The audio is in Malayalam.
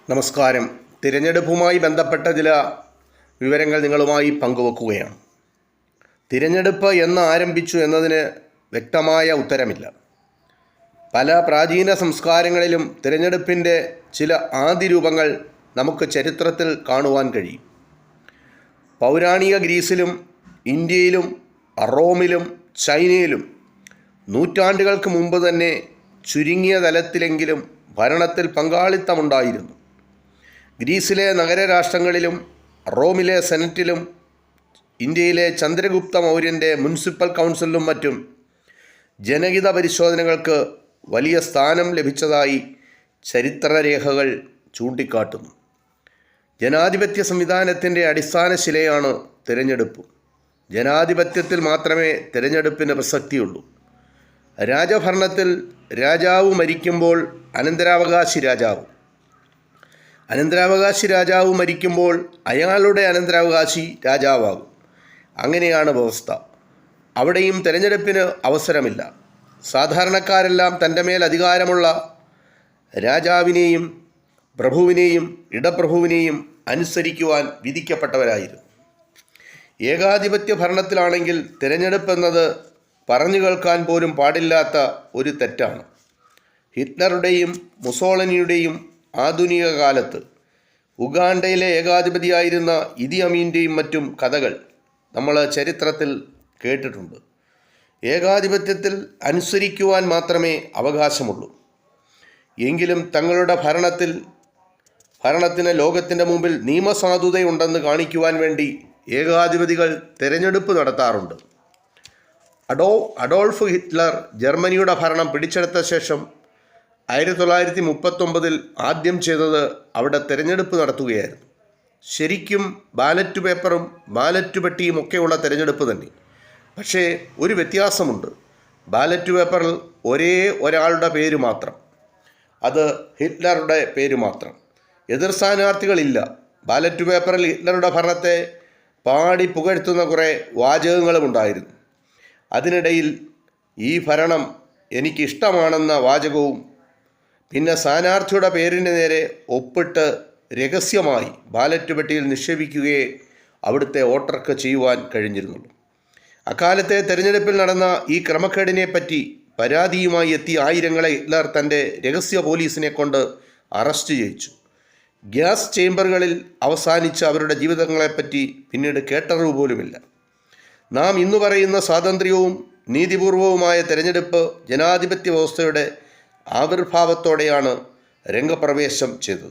നമസ്കാരം. തിരഞ്ഞെടുപ്പുമായി ബന്ധപ്പെട്ട ചില വിവരങ്ങൾ നിങ്ങളുമായി പങ്കുവെക്കുകയാണ്. തിരഞ്ഞെടുപ്പ് എന്ന് ആരംഭിച്ചു എന്നതിന് വ്യക്തമായ ഉത്തരമില്ല. പല പ്രാചീന സംസ്കാരങ്ങളിലും തിരഞ്ഞെടുപ്പിൻ്റെ ചില ആദ്യ രൂപങ്ങൾ നമുക്ക് ചരിത്രത്തിൽ കാണുവാൻ കഴിയും. പൗരാണിക ഗ്രീസിലും ഇന്ത്യയിലും റോമിലും ചൈനയിലും നൂറ്റാണ്ടുകൾക്ക് മുമ്പ് തന്നെ ചുരുങ്ങിയ തലത്തിലെങ്കിലും ഭരണത്തിൽ പങ്കാളിത്തമുണ്ടായിരുന്നു. ഗ്രീസിലെ നഗരരാഷ്ട്രങ്ങളിലും റോമിലെ സെനറ്റിലും ഇന്ത്യയിലെ ചന്ദ്രഗുപ്ത മൗര്യൻ്റെ മുനിസിപ്പൽ കൗൺസിലിലും മറ്റും ജനഹിത പരിശോധനകൾക്ക് വലിയ സ്ഥാനം ലഭിച്ചതായി ചരിത്രരേഖകൾ ചൂണ്ടിക്കാട്ടുന്നു. ജനാധിപത്യ സംവിധാനത്തിൻ്റെ അടിസ്ഥാന ശിലയാണ് തിരഞ്ഞെടുപ്പ്. ജനാധിപത്യത്തിൽ മാത്രമേ തിരഞ്ഞെടുപ്പിന് പ്രസക്തിയുള്ളൂ. രാജഭരണത്തിൽ രാജാവ് മരിക്കുമ്പോൾ അനന്തരാവകാശി രാജാവ് മരിക്കുമ്പോൾ അയാളുടെ അനന്തരാവകാശി രാജാവാകും. അങ്ങനെയാണ് വ്യവസ്ഥ. അവിടെയും തിരഞ്ഞെടുപ്പിന് അവസരമില്ല. സാധാരണക്കാരെല്ലാം തൻ്റെ മേൽ അധികാരമുള്ള രാജാവിനെയും പ്രഭുവിനെയും ഇടപ്രഭുവിനെയും അനുസരിക്കുവാൻ വിധിക്കപ്പെട്ടവരായിരുന്നു. ഏകാധിപത്യ ഭരണത്തിലാണെങ്കിൽ തിരഞ്ഞെടുപ്പ് എന്നത് പറഞ്ഞു കേൾക്കാൻ പോലും പാടില്ലാത്ത ഒരു തെറ്റാണ്. ഹിറ്റ്ലറുടെയും മുസോളിനിയുടെയും ആധുനിക കാലത്ത് ഉഗാണ്ടയിലെ ഏകാധിപതിയായിരുന്ന ഇദി അമീൻ്റെയും മറ്റും കഥകൾ നമ്മൾ ചരിത്രത്തിൽ കേട്ടിട്ടുണ്ട്. ഏകാധിപത്യത്തിൽ അനുസരിക്കുവാൻ മാത്രമേ അവകാശമുള്ളൂ. എങ്കിലും തങ്ങളുടെ ഭരണത്തിന് ലോകത്തിൻ്റെ മുമ്പിൽ നിയമസാധുതയുണ്ടെന്ന് കാണിക്കുവാൻ വേണ്ടി ഏകാധിപതികൾ തിരഞ്ഞെടുപ്പ് നടത്താറുണ്ട്. അഡോൾഫ് ഹിറ്റ്ലർ ജർമ്മനിയുടെ ഭരണം പിടിച്ചെടുത്ത ശേഷം 1939 ആദ്യം ചെയ്തത് അവിടെ തിരഞ്ഞെടുപ്പ് നടത്തുകയായിരുന്നു. ശരിക്കും ബാലറ്റ് പേപ്പറും ബാലറ്റ് പെട്ടിയും ഒക്കെയുള്ള തിരഞ്ഞെടുപ്പ് തന്നെ. പക്ഷേ ഒരു വ്യത്യാസമുണ്ട്. ബാലറ്റ് പേപ്പറിൽ ഒരേ ഒരാളുടെ പേര് മാത്രം, അത് ഹിറ്റ്ലറുടെ പേര് മാത്രം. എതിർ സ്ഥാനാർത്ഥികളില്ല. ബാലറ്റ് പേപ്പറിൽ ഹിറ്റ്ലറുടെ ഭരണത്തെ പാടി പുകഴ്ത്തുന്ന കുറേ വാചകങ്ങളും ഉണ്ടായിരുന്നു. അതിനിടയിൽ ഈ ഭരണം എനിക്കിഷ്ടമാണെന്ന വാചകവും പിന്നെ സ്ഥാനാർത്ഥിയുടെ പേരിന് നേരെ ഒപ്പിട്ട് രഹസ്യമായി ബാലറ്റ് പെട്ടിയിൽ നിക്ഷേപിക്കുകയെ അവിടുത്തെ വോട്ടർക്ക് ചെയ്യുവാൻ കഴിഞ്ഞിരുന്നുള്ളൂ. അക്കാലത്തെ തെരഞ്ഞെടുപ്പിൽ നടന്ന ഈ ക്രമക്കേടിനെ പറ്റി പരാതിയുമായി എത്തിയ ആയിരങ്ങളെ ഹിറ്റ്ലർ തൻ്റെ രഹസ്യ പോലീസിനെ കൊണ്ട് അറസ്റ്റ് ചെയ്യിച്ചു. ഗ്യാസ് ചേംബറുകളിൽ അവസാനിച്ച അവരുടെ ജീവിതങ്ങളെപ്പറ്റി പിന്നീട് കേട്ടറിവ് പോലുമില്ല. നാം ഇന്നു പറയുന്ന സ്വാതന്ത്ര്യവും നീതിപൂർവവുമായ തെരഞ്ഞെടുപ്പ് ജനാധിപത്യ വ്യവസ്ഥയുടെ ആവിർഭാവത്തോടെയാണ് രംഗപ്രവേശം ചെയ്തത്.